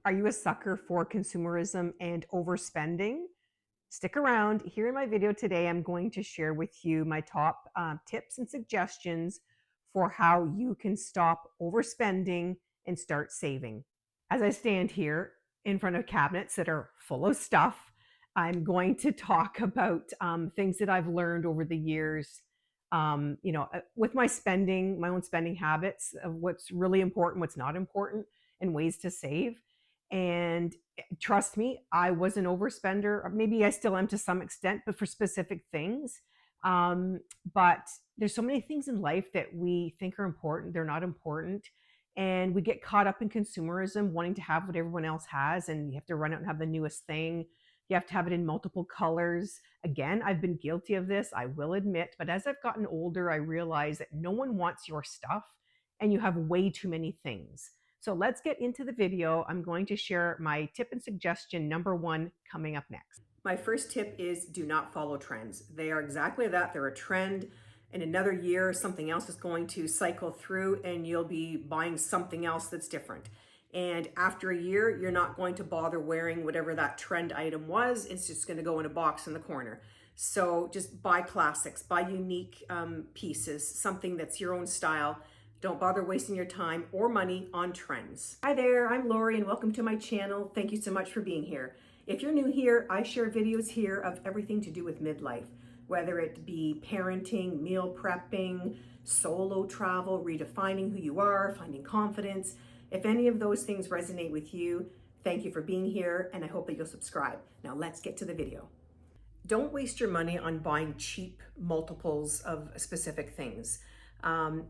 Are you a sucker for consumerism and overspending? Stick around. Here in my video today, I'm going to share with you my top tips and suggestions for how you can stop overspending and start saving. As I stand here in front of cabinets that are full of stuff, I'm going to talk about things that I've learned over the years, with my spending, my own spending habits, of what's really important, what's not important, and ways to save. And trust me, I was an overspender. Or maybe I still am to some extent, but for specific things. But there's so many things in life that we think are important, they're not important. And we get caught up in consumerism, wanting to have what everyone else has, and you have to run out and have the newest thing. You have to have it in multiple colors. Again, I've been guilty of this, I will admit, but as I've gotten older, I realize that no one wants your stuff and you have way too many things. So let's get into the video. I'm going to share my tip and suggestion number one coming up next. My first tip is do not follow trends. They are exactly that. They're a trend. In another year, something else is going to cycle through and you'll be buying something else that's different. And after a year, you're not going to bother wearing whatever that trend item was. It's just going to go in a box in the corner. So just buy classics, buy unique pieces, something that's your own style. Don't bother wasting your time or money on trends. Hi there, I'm Lori and welcome to my channel. Thank you so much for being here. If you're new here, I share videos here of everything to do with midlife, whether it be parenting, meal prepping, solo travel, redefining who you are, finding confidence. If any of those things resonate with you, thank you for being here and I hope that you'll subscribe. Now let's get to the video. Don't waste your money on buying cheap multiples of specific things.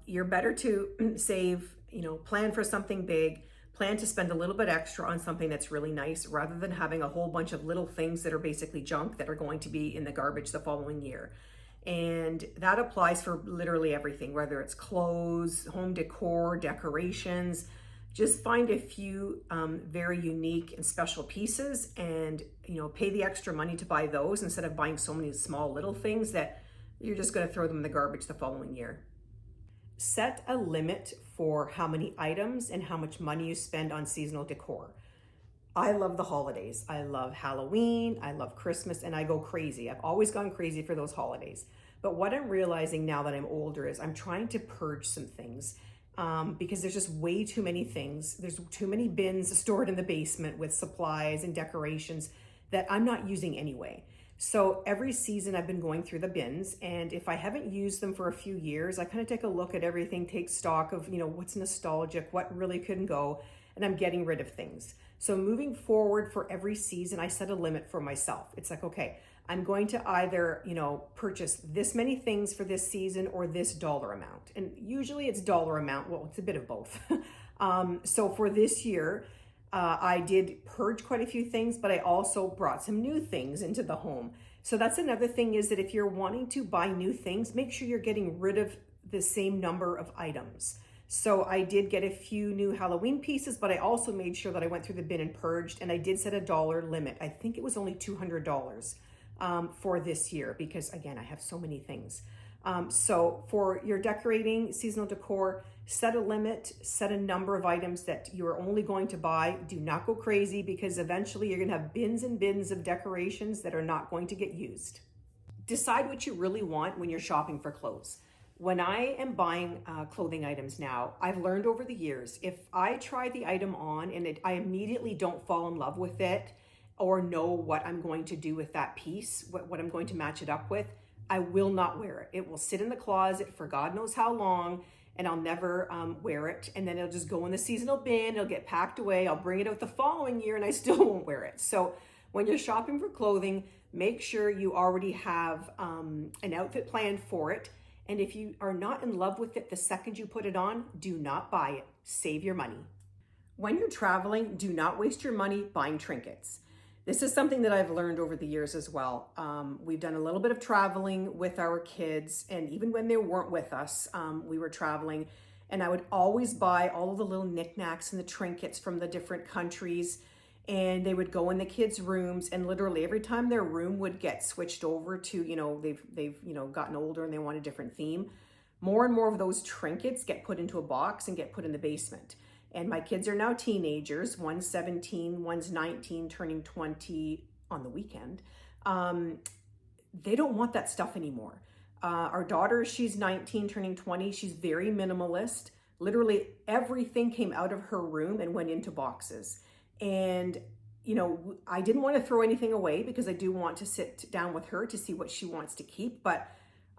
You're better to save, plan for something big, plan to spend a little bit extra on something that's really nice rather than having a whole bunch of little things that are basically junk that are going to be in the garbage the following year. And that applies for literally everything, whether it's clothes, home decor, decorations. Just find a few very unique and special pieces and, pay the extra money to buy those instead of buying so many small little things that you're just going to throw them in the garbage the following year. Set a limit for how many items and how much money you spend on seasonal decor. I love the holidays. I love Halloween, I love Christmas, and I go crazy. I've always gone crazy for those holidays. But what I'm realizing now that I'm older is I'm trying to purge some things because there's just way too many things. There's too many bins stored in the basement with supplies and decorations that I'm not using anyway. So every season I've been going through the bins, and if I haven't used them for a few years, I kind of take a look at everything, take stock of, what's nostalgic, what really couldn't go, and I'm getting rid of things. So moving forward for every season, I set a limit for myself. It's like, okay, I'm going to either, purchase this many things for this season or this dollar amount. And usually it's dollar amount. Well, it's a bit of both. So for this year, I did purge quite a few things, but I also brought some new things into the home. So that's another thing, is that if you're wanting to buy new things, make sure you're getting rid of the same number of items. So I did get a few new Halloween pieces, but I also made sure that I went through the bin and purged, and I did set a dollar limit. I think it was only $200 for this year because, again, I have so many things. So for your decorating, seasonal decor, set a limit, set a number of items that you're only going to buy. Do not go crazy because eventually you're going to have bins and bins of decorations that are not going to get used. Decide what you really want when you're shopping for clothes. When I am buying clothing items now, I've learned over the years, if I try the item on and I immediately don't fall in love with it or know what I'm going to do with that piece, what I'm going to match it up with, I will not wear it. It will sit in the closet for God knows how long, and I'll never wear it. And then it'll just go in the seasonal bin, it'll get packed away, I'll bring it out the following year and I still won't wear it. So when you're shopping for clothing, make sure you already have an outfit planned for it. And if you are not in love with it the second you put it on, do not buy it. Save your money. When you're traveling, do not waste your money buying trinkets. This is something that I've learned over the years as well. We've done a little bit of traveling with our kids, and even when they weren't with us, we were traveling, and I would always buy all of the little knickknacks and the trinkets from the different countries, and they would go in the kids' rooms, and literally every time their room would get switched over to, they've gotten older and they want a different theme, more and more of those trinkets get put into a box and get put in the basement. And my kids are now teenagers. One's 17, one's 19, turning 20 on the weekend. They don't want that stuff anymore. Our daughter, she's 19, turning 20. She's very minimalist. Literally everything came out of her room and went into boxes. And, you know, I didn't want to throw anything away because I do want to sit down with her to see what she wants to keep. But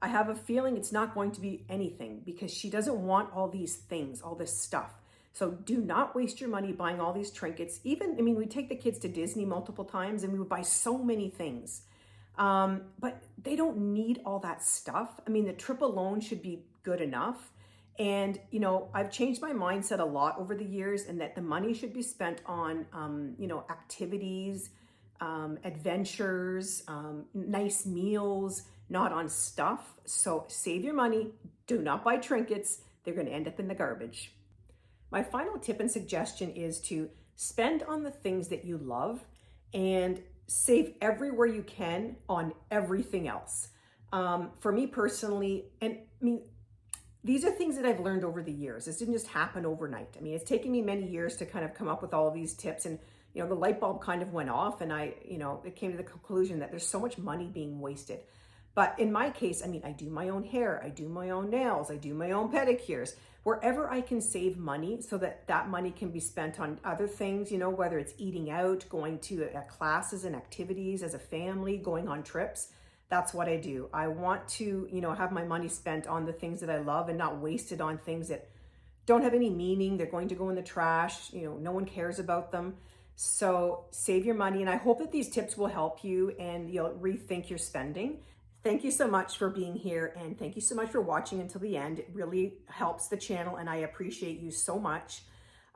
I have a feeling it's not going to be anything because she doesn't want all these things, all this stuff. So do not waste your money buying all these trinkets. Even, I mean, we take the kids to Disney multiple times and we would buy so many things. But they don't need all that stuff. I mean, the trip alone should be good enough. And, you know, I've changed my mindset a lot over the years, and that the money should be spent on, you know, activities, adventures, nice meals, not on stuff. So save your money. Do not buy trinkets. They're going to end up in the garbage. My final tip and suggestion is to spend on the things that you love and save everywhere you can on everything else. For me personally, and I mean, these are things that I've learned over the years. This didn't just happen overnight. I mean, it's taken me many years to kind of come up with all of these tips, and, you know, the light bulb kind of went off, and it came to the conclusion that there's so much money being wasted. But in my case, I mean, I do my own hair, I do my own nails, I do my own pedicures, wherever I can save money so that that money can be spent on other things, you know, whether it's eating out, going to classes and activities as a family, going on trips. That's what I do. I want to, you know, have my money spent on the things that I love and not wasted on things that don't have any meaning. They're going to go in the trash. You know, no one cares about them. So save your money. And I hope that these tips will help you and you'll rethink your spending. Thank you so much for being here, and thank you so much for watching until the end. It really helps the channel, and I appreciate you so much.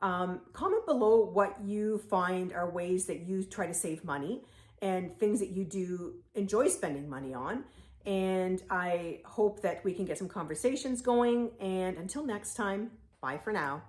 Comment below what you find are ways that you try to save money and things that you do enjoy spending money on. And I hope that we can get some conversations going. And until next time, bye for now.